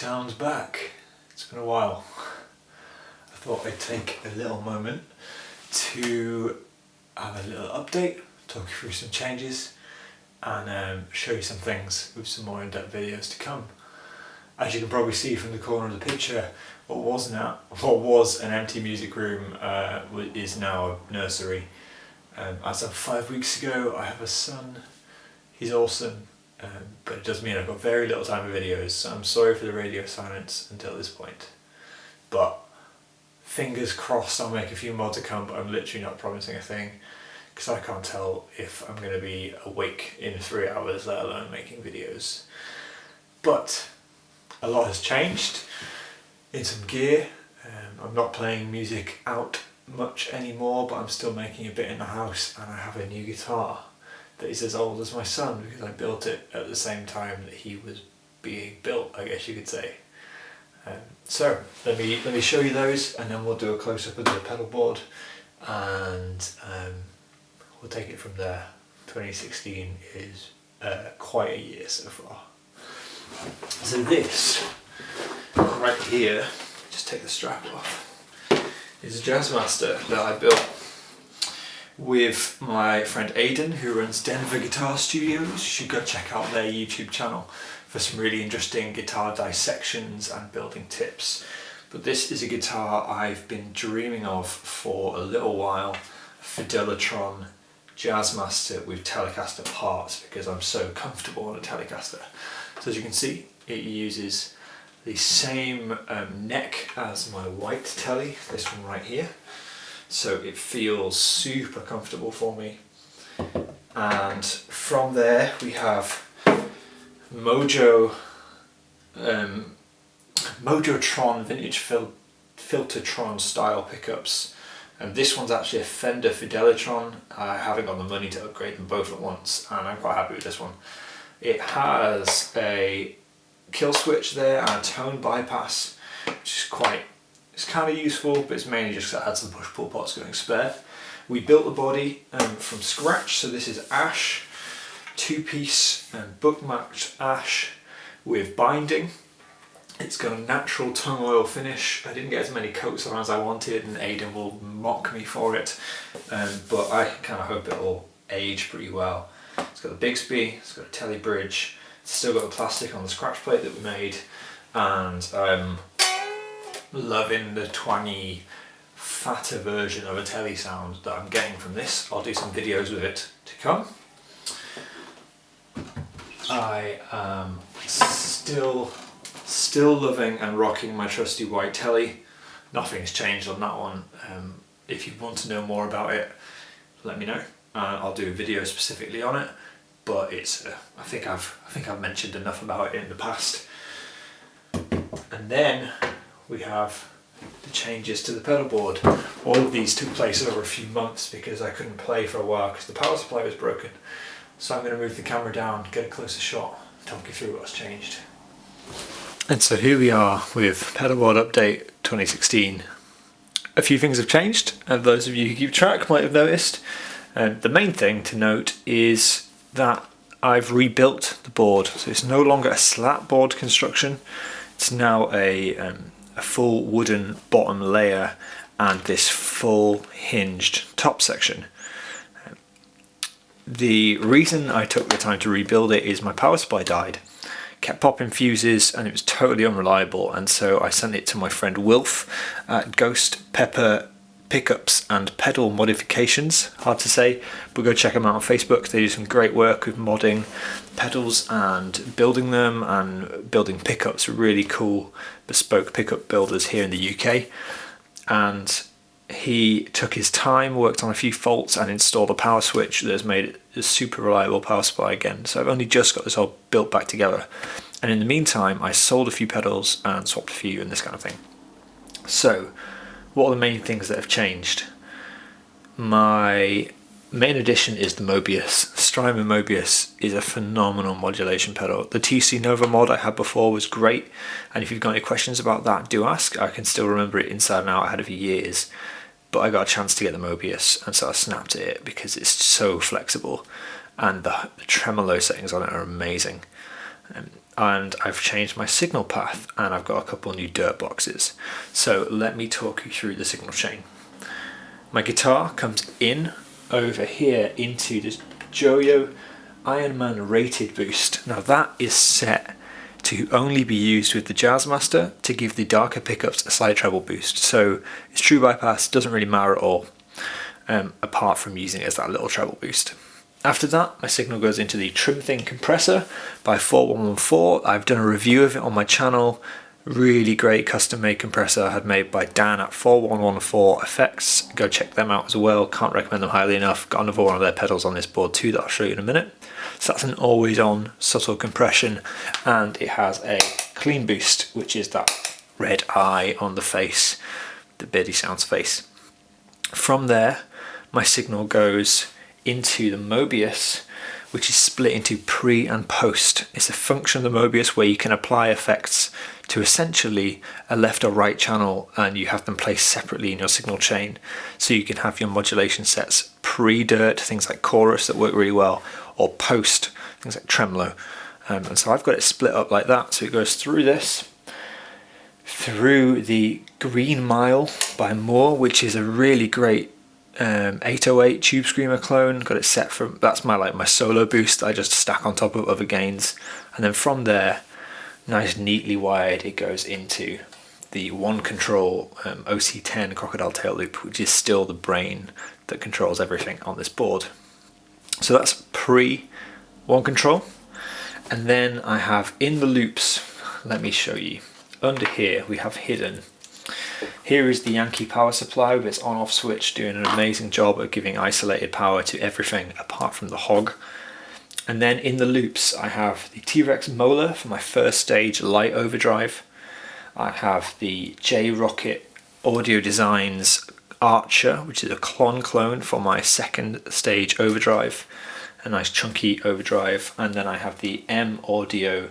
sounds back. It's been a while. I thought I'd take a little moment to have a little update, talk you through some changes and show you some things with some more in-depth videos to come. As you can probably see from the corner of the picture, what was an empty music room is now a nursery. As of 5 weeks ago, I have a son. He's awesome, but it does mean I've got very little time for videos, so I'm sorry for the radio silence until this point. But fingers crossed I'll make a few more to come, but I'm literally not promising a thing because I can't tell if I'm going to be awake in 3 hours, let alone making videos. But a lot has changed in some gear. I'm not playing music out much anymore, but I'm still making a bit in the house, and I have a new guitar that is as old as my son because I built it at the same time that he was being built, I guess you could say. So let me show you those, and then we'll do a close-up of the pedal board, and we'll take it from there. 2016 is quite a year so far. So this right here, just take the strap off, is a Jazzmaster that I built with my friend Aidan, who runs Denver Guitar Studios. You should go check out their YouTube channel for some really interesting guitar dissections and building tips. But this is a guitar I've been dreaming of for a little while, a Fidelitron Jazzmaster with Telecaster parts, because I'm so comfortable on a Telecaster. So as you can see, it uses the same neck as my white Tele, this one right here. So it feels super comfortable for me. And from there we have Mojotron vintage Filtertron style pickups, and this one's actually a Fender Fidelitron. I haven't got the money to upgrade them both at once, and I'm quite happy with this one. It has a kill switch there and a tone bypass, which is it's kind of useful, but it's mainly just because I had some push-pull pots going spare. We built the body from scratch, so this is ash, two-piece book-matched ash with binding. It's got a natural tung oil finish. I didn't get as many coats on as I wanted, and Aidan will mock me for it, but I kind of hope it'll age pretty well. It's got a Bigsby, it's got a Tele bridge, it's still got the plastic on the scratch plate that we made, and I'm loving the twangy, fatter version of a Tele sound that I'm getting from this. I'll do some videos with it to come. I am still loving and rocking my trusty white Tele. Nothing's changed on that one. If you want to know more about it, let me know. I'll do a video specifically on it, but it's I think I've mentioned enough about it in the past. And then we have the changes to the pedal board. All of these took place over a few months because I couldn't play for a while because the power supply was broken. So I'm going to move the camera down, get a closer shot, talk you through what's changed. And so here we are with pedal board update 2016. A few things have changed, and those of you who keep track might have noticed. The main thing to note is that I've rebuilt the board, so it's no longer a slat board construction. It's now a full wooden bottom layer and this full hinged top section. The reason I took the time to rebuild it is my power supply died. Kept popping fuses and it was totally unreliable, and so I sent it to my friend Wilf at Ghost Pepper Pickups and Pedal Modifications, hard to say, but go check them out on Facebook. They do some great work with modding pedals and building them, and building pickups, really cool bespoke pickup builders here in the UK. And he took his time, worked on a few faults and installed a power switch that has made it a super reliable power supply again. So I've only just got this all built back together, and in the meantime I sold a few pedals and swapped a few and this kind of thing. So what are the main things that have changed? My main addition is the Mobius. Strymon Mobius is a phenomenal modulation pedal. The TC Nova mod I had before was great, and if you've got any questions about that, do ask. I can still remember it inside and out. I had it for years, but I got a chance to get the Mobius, and so I snapped at it because it's so flexible, and the tremolo settings on it are amazing. and I've changed my signal path, and I've got a couple new dirt boxes. So let me talk you through the signal chain. My guitar comes in over here into this Joyo Ironman rated boost. Now that is set to only be used with the Jazzmaster to give the darker pickups a slight treble boost. So it's true bypass, doesn't really matter at all, apart from using it as that little treble boost. After that, my signal goes into the Trim Thing compressor by 4114. I've done a review of it on my channel. Really great custom made compressor I had made by Dan at 4114 Effects. Go check them out as well. Can't recommend them highly enough. Got another one of their pedals on this board too that I'll show you in a minute. So that's an always on subtle compression, and it has a clean boost, which is that red eye on the face, the Beardy Sounds face. From there, my signal goes into the Mobius, which is split into pre and post. It's a function of the Mobius where you can apply effects to essentially a left or right channel, and you have them placed separately in your signal chain. So you can have your modulation sets pre-dirt, things like chorus that work really well, or post, things like tremolo. And so I've got it split up like that. So it goes through this, through the Green Mile by Moore, which is a really great 808 Tube Screamer clone. Got it set from, that's my solo boost I just stack on top of other gains, and then from there, nice neatly wired, it goes into the One Control OC10 crocodile tail loop, which is still the brain that controls everything on this board. So that's pre One Control, and then I have in the loops, let me show you, under here we have hidden. Here is the Yankee power supply with its on-off switch doing an amazing job of giving isolated power to everything apart from the hog. And then in the loops I have the T-Rex Molar for my first stage light overdrive. I have the J-Rocket Audio Designs Archer, which is a clone for my second stage overdrive, a nice chunky overdrive. And then I have the M Audio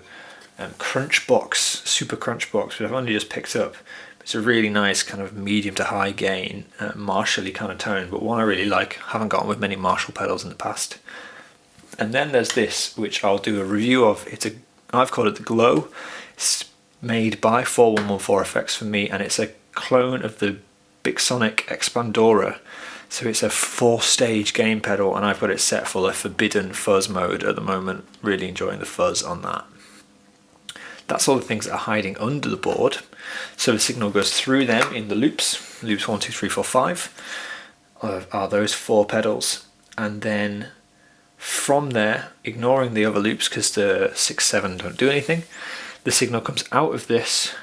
Crunch Box, Super Crunch Box, which I've only just picked up. It's a really nice kind of medium to high gain, Marshall-y kind of tone, but one I really like. Haven't gotten with many Marshall pedals in the past. And then there's this, which I'll do a review of. I've called it the Glow. It's made by 4114 Effects for me, and it's a clone of the Big Sonic Expandora. So it's a 4-stage gain pedal, and I've got it set for the forbidden fuzz mode at the moment. Really enjoying the fuzz on that. That's all the things that are hiding under the board. So the signal goes through them in the loops. Loops 1, 2, 3, 4, 5 are those 4 pedals. And then from there, ignoring the other loops because the 6, 7 don't do anything, the signal comes out of this.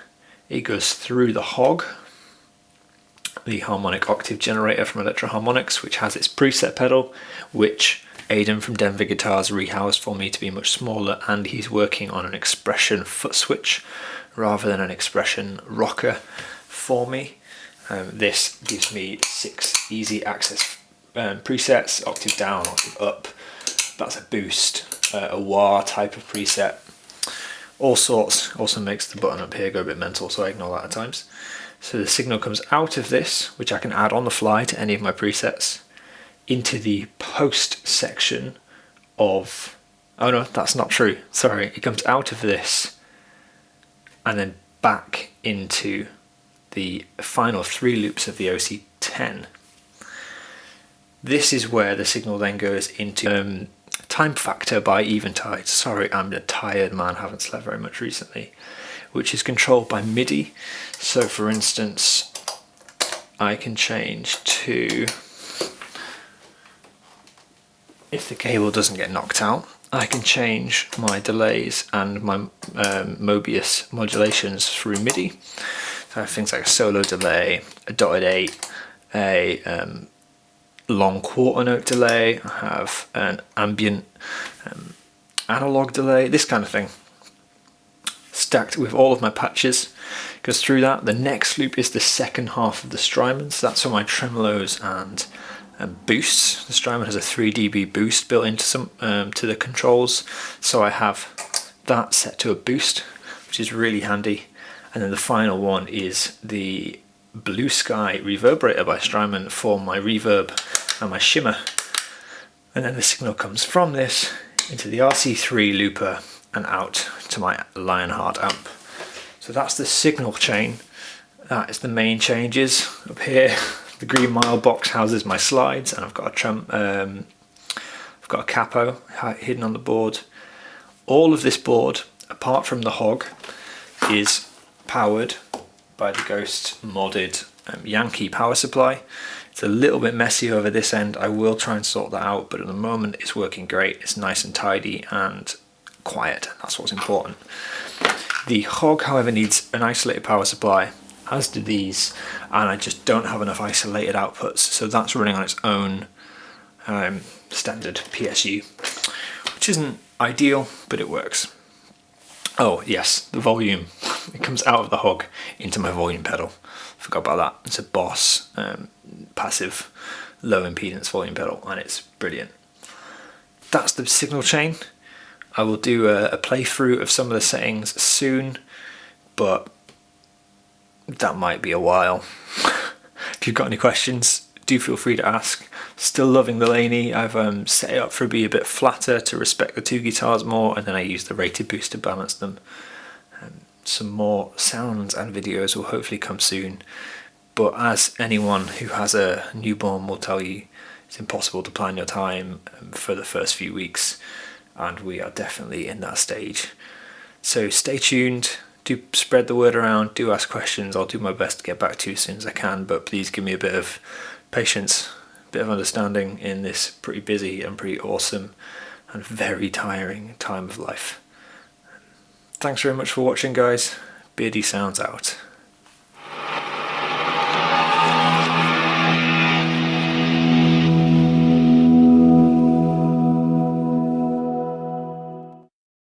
It goes through the hog, the harmonic octave generator from Electro Harmonics, which has its preset pedal, which Aidan from Denver Guitars rehoused for me to be much smaller, and he's working on an Expression foot switch rather than an Expression rocker for me. This gives me 6 easy access presets, octave down, octave up. That's a boost, a wah type of preset. All sorts. Also makes the button up here go a bit mental, so I ignore that at times. So the signal comes out of this, which I can add on the fly to any of my presets, into the post section of, oh no, that's not true, sorry, it comes out of this and then back into the final 3 loops of the OC10. This is where the signal then goes into Time Factor by Eventide. Sorry, I'm a tired man, haven't slept very much recently, which is controlled by MIDI. So for instance, I can change to, if the cable doesn't get knocked out, I can change my delays and my Mobius modulations through MIDI. So I have things like a solo delay, a dotted 8, a long quarter note delay, I have an ambient analog delay, this kind of thing, stacked with all of my patches. Goes through that. The next loop is the second half of the Strymon, so that's for my tremolos and boosts. The Strymon has a 3 dB boost built into some to the controls, so I have that set to a boost, which is really handy. And then the final one is the Blue Sky reverberator by Strymon for my reverb and my shimmer. And then the signal comes from this into the RC3 looper and out to my Lionheart amp. So that's the signal chain. That is the main changes. Up here, the Green Mile box houses my slides, and I've got a capo hidden on the board. All of this board, apart from the hog, is powered by the Ghost modded Yankee power supply. It's a little bit messy over this end. I will try and sort that out, but at the moment it's working great. It's nice and tidy and quiet. That's what's important. The hog, however, needs an isolated power supply, as do these, and I just don't have enough isolated outputs, so that's running on its own standard PSU, which isn't ideal, but it works. Oh yes, the volume. It comes out of the hog into my volume pedal. Forgot about that. It's a Boss passive low impedance volume pedal, and it's brilliant. That's the signal chain. I will do a playthrough of some of the settings soon, but that might be a while. If you've got any questions, do feel free to ask. Still loving the Laney. I've set it up for be a bit flatter to respect the two guitars more, and then I use the rated boost to balance them. Some more sounds and videos will hopefully come soon, but as anyone who has a newborn will tell you, it's impossible to plan your time for the first few weeks, and we are definitely in that stage. So stay tuned, do spread the word around, do ask questions. I'll do my best to get back to you as soon as I can, but please give me a bit of patience, a bit of understanding in this pretty busy and pretty awesome and very tiring time of life. Thanks very much for watching, guys. Beardy Sounds out.